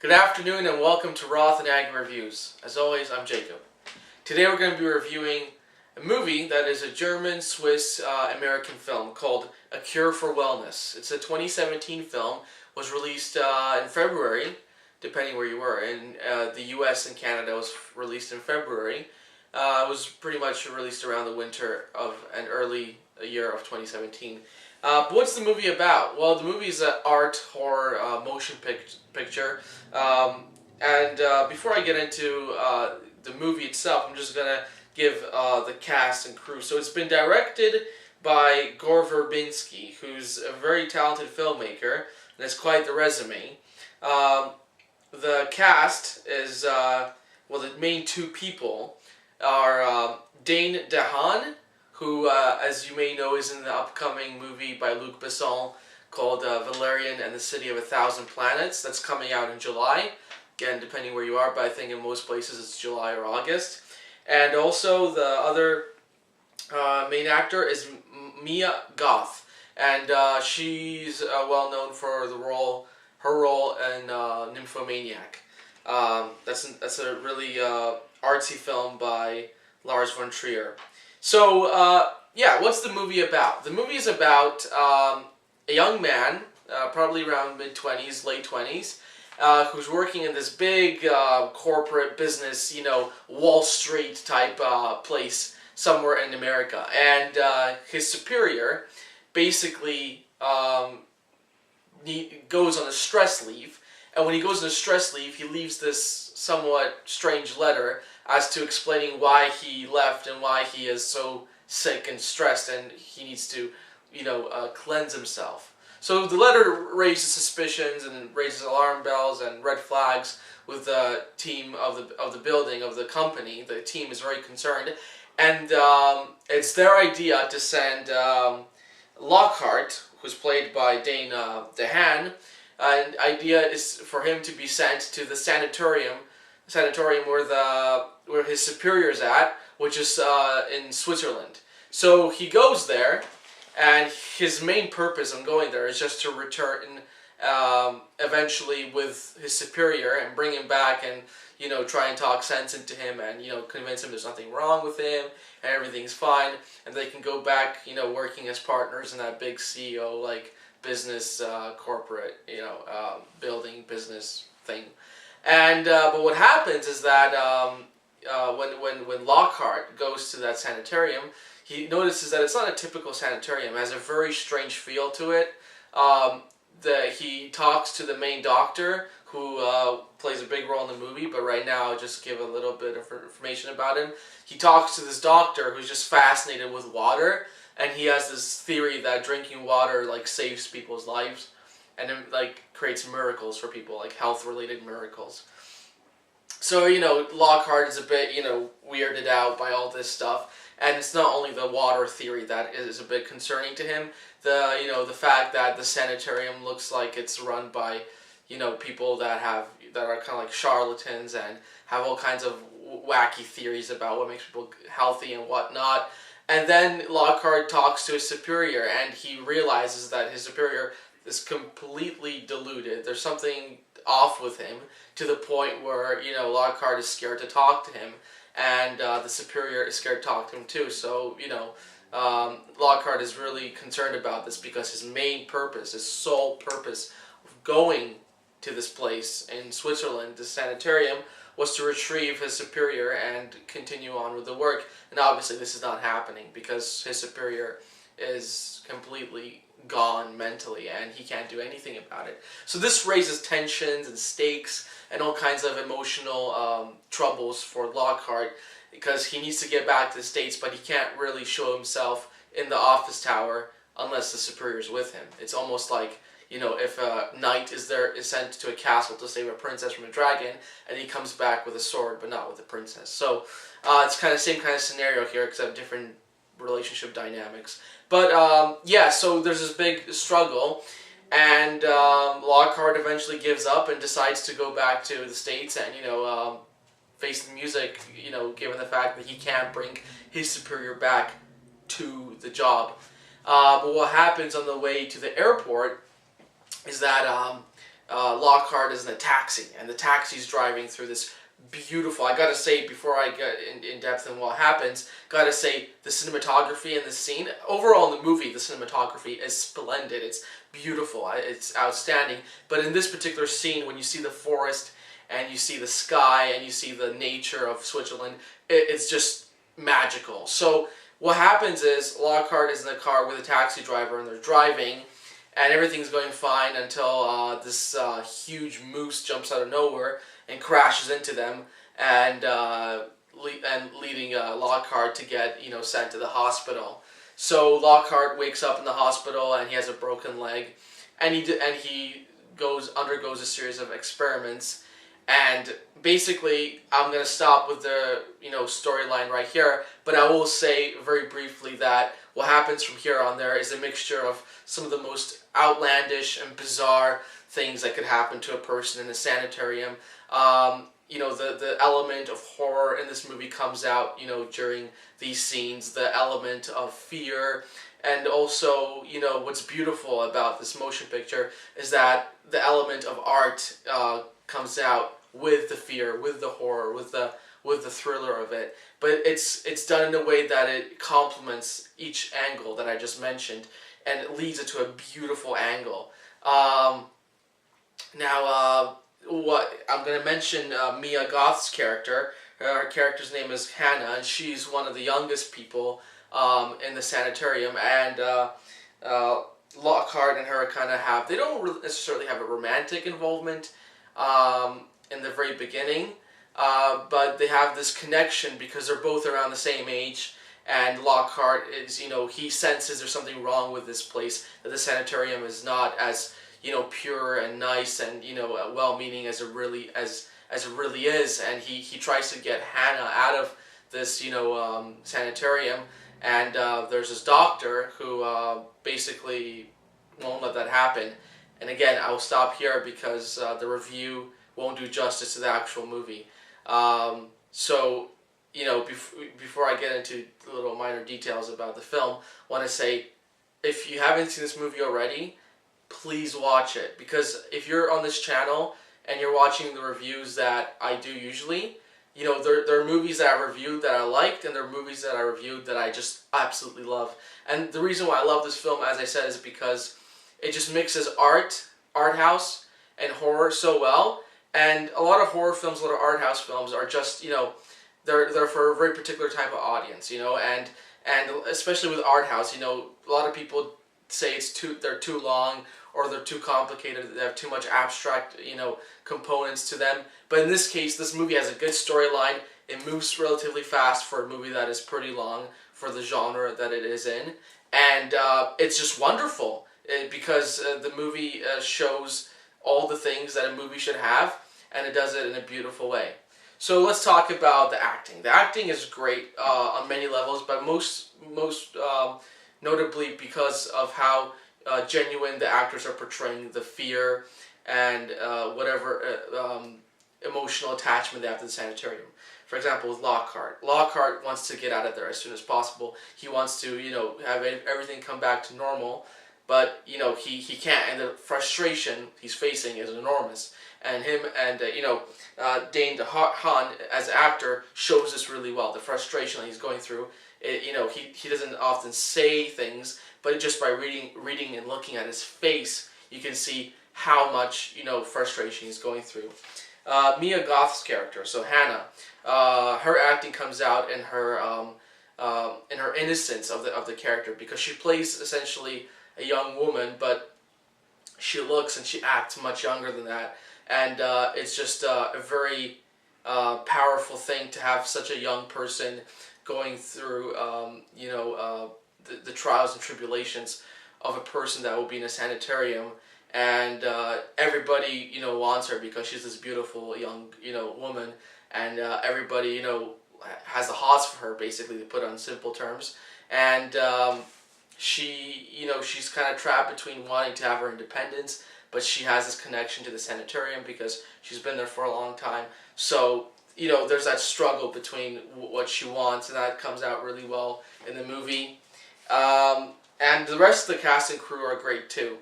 Good afternoon and welcome to Roth and Aggie Reviews. As always, I'm Jacob. Today we're going to be reviewing a movie that is a German-Swiss-American film called A Cure for Wellness. It's a 2017 film, was released in February, depending where you were. In the US and Canada, it was released in February. It was pretty much released around the winter of an early year of 2017. But what's the movie about? Well, the movie is an art horror motion picture. Before I get into the movie itself, I'm just going to give the cast and crew. So it's been directed by Gore Verbinski, who's a very talented filmmaker, and has quite the resume. The cast is, the main two people are Dane DeHaan, who, as you may know, is in the upcoming movie by Luc Besson called Valerian and the City of a Thousand Planets. That's coming out in July. Again, depending where you are, but I think in most places it's July or August. And also the other main actor is Mia Goth, and she's well known for her role in Nymphomaniac. That's a really artsy film by Lars von Trier. So, what's the movie about? The movie is about a young man, probably around mid-20s, late 20s, who's working in this big corporate business, Wall Street type place somewhere in America. And his superior basically goes on a stress leave. And when he goes on a stress leave, he leaves this somewhat strange letter as to explaining why he left and why he is so sick and stressed and he needs to, cleanse himself. So the letter raises suspicions and raises alarm bells and red flags with the team of the building, of the company. The team is very concerned, and it's their idea to send Lockhart, who's played by Dane DeHaan. And idea is for him to be sent to the sanatorium where his superior's at, which is in Switzerland. So he goes there, and his main purpose in going there is just to return eventually with his superior and bring him back and try and talk sense into him and convince him there's nothing wrong with him and everything's fine, and they can go back working as partners in that big CEO like business corporate building business thing. And but what happens is that when Lockhart goes to that sanitarium, he notices that it's not a typical sanitarium. It has a very strange feel to it. He talks to the main doctor, who plays a big role in the movie, but right now I'll just give a little bit of information about him. He talks to this doctor who's just fascinated with water, and he has this theory that drinking water saves people's lives, and it creates miracles for people, health-related miracles. So Lockhart is a bit weirded out by all this stuff, and it's not only the water theory that is a bit concerning to him. The fact that the sanitarium looks like it's run by people that are kind of like charlatans and have all kinds of wacky theories about what makes people healthy and whatnot. And then Lockhart talks to his superior, and he realizes that his superior is completely deluded. There's something off with him to the point where, Lockhart is scared to talk to him, and the superior is scared to talk to him too. So, Lockhart is really concerned about this because his main purpose, his sole purpose of going to this place in Switzerland, the sanitarium, was to retrieve his superior and continue on with the work. And obviously this is not happening because his superior is completely gone mentally and he can't do anything about it. So this raises tensions and stakes and all kinds of emotional troubles for Lockhart, because he needs to get back to the States, but he can't really show himself in the office tower unless the superior is with him. It's almost like if a knight is sent to a castle to save a princess from a dragon, and he comes back with a sword, but not with a princess. So it's kind of same kind of scenario here, except different relationship dynamics. But so there's this big struggle, and Lockhart eventually gives up and decides to go back to the States and face the music. Given the fact that he can't bring his superior back to the job. But what happens on the way to the airport is that Lockhart is in a taxi, and the taxi's driving through this beautiful. I gotta say, before I get in depth in what happens, gotta say the cinematography in this scene. Overall, in the movie, the cinematography is splendid. It's beautiful. It's outstanding. But in this particular scene, when you see the forest and you see the sky and you see the nature of Switzerland, it's just magical. So what happens is Lockhart is in the car with a taxi driver, and they're driving, and everything's going fine until this huge moose jumps out of nowhere and crashes into them, and leading Lockhart to get sent to the hospital. So Lockhart wakes up in the hospital, and he has a broken leg, and he undergoes a series of experiments. And basically, I'm gonna stop with the storyline right here, but I will say very briefly that what happens from here on there is a mixture of some of the most outlandish and bizarre things that could happen to a person in a sanitarium. The element of horror in this movie comes out, during these scenes. The element of fear, and also, what's beautiful about this motion picture is that the element of art comes out with the fear, with the horror, with the thriller of it. But it's done in a way that it complements each angle that I just mentioned, and it leads it to a beautiful angle. What I'm going to mention Mia Goth's character. Her character's name is Hannah, and she's one of the youngest people in the sanitarium. And Lockhart and her kind of they don't necessarily have a romantic involvement in the very beginning, but they have this connection because they're both around the same age. And Lockhart is, he senses there's something wrong with this place, that the sanitarium is not as pure and nice and well-meaning as it really is, and he tries to get Hannah out of this sanitarium, and there's this doctor who basically won't let that happen. And again, I will stop here because the review won't do justice to the actual movie. Before I get into the little minor details about the film, I want to say, if you haven't seen this movie already, please watch it, because if you're on this channel and you're watching the reviews that I do usually, there are movies that I reviewed that I liked, and there are movies that I reviewed that I just absolutely love. And the reason why I love this film, as I said, is because it just mixes art house, and horror so well. And a lot of horror films, a lot of art house films are just, they're for a very particular type of audience, and especially with art house, a lot of people say they're too long, or they're too complicated, they have too much abstract, components to them. But in this case, this movie has a good storyline. It moves relatively fast for a movie that is pretty long for the genre that it is in. And it's just wonderful because the movie shows all the things that a movie should have, and it does it in a beautiful way. So let's talk about the acting. The acting is great on many levels, but most notably because of how genuine the actors are portraying the fear and whatever emotional attachment they have to the sanitarium. For example, with Lockhart. Lockhart wants to get out of there as soon as possible. He wants to, have everything come back to normal, but, he can't, and the frustration he's facing is enormous. And him and, Dane DeHaan, as an actor, shows this really well. The frustration that he's going through, he doesn't often say things, but just by reading and looking at his face, you can see how much, frustration he's going through. Mia Goth's character, so Hannah, her acting comes out in her innocence of the character, because she plays essentially a young woman, but she looks and she acts much younger than that, and it's just a very powerful thing to have such a young person going through the trials and tribulations of a person that will be in a sanitarium, and everybody wants her because she's this beautiful young woman, and everybody has the hots for her, basically, to put it on simple terms. And she's kind of trapped between wanting to have her independence, but she has this connection to the sanitarium because she's been there for a long time. So there's that struggle between what she wants, and that comes out really well in the movie. And the rest of the cast and crew are great too.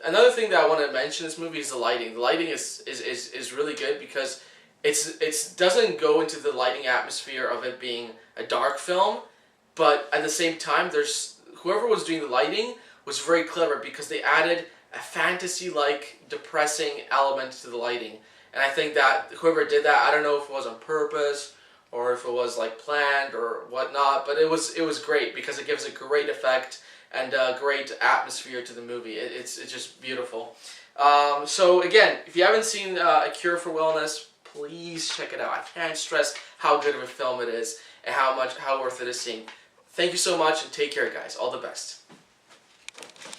another thing that I want to mention in this movie is the lighting. The lighting is really good because it's doesn't go into the lighting atmosphere of it being a dark film, but at the same time, there's whoever was doing the lighting was very clever because they added a fantasy-like depressing element to the lighting, and I think that whoever did that, I don't know if it was on purpose or if it was like planned or whatnot, but it was great because it gives a great effect and a great atmosphere to the movie. It's just beautiful. So again, if you haven't seen A Cure for Wellness, please check it out. I can't stress how good of a film it is and how worth it is seeing. Thank you so much and take care, guys. All the best.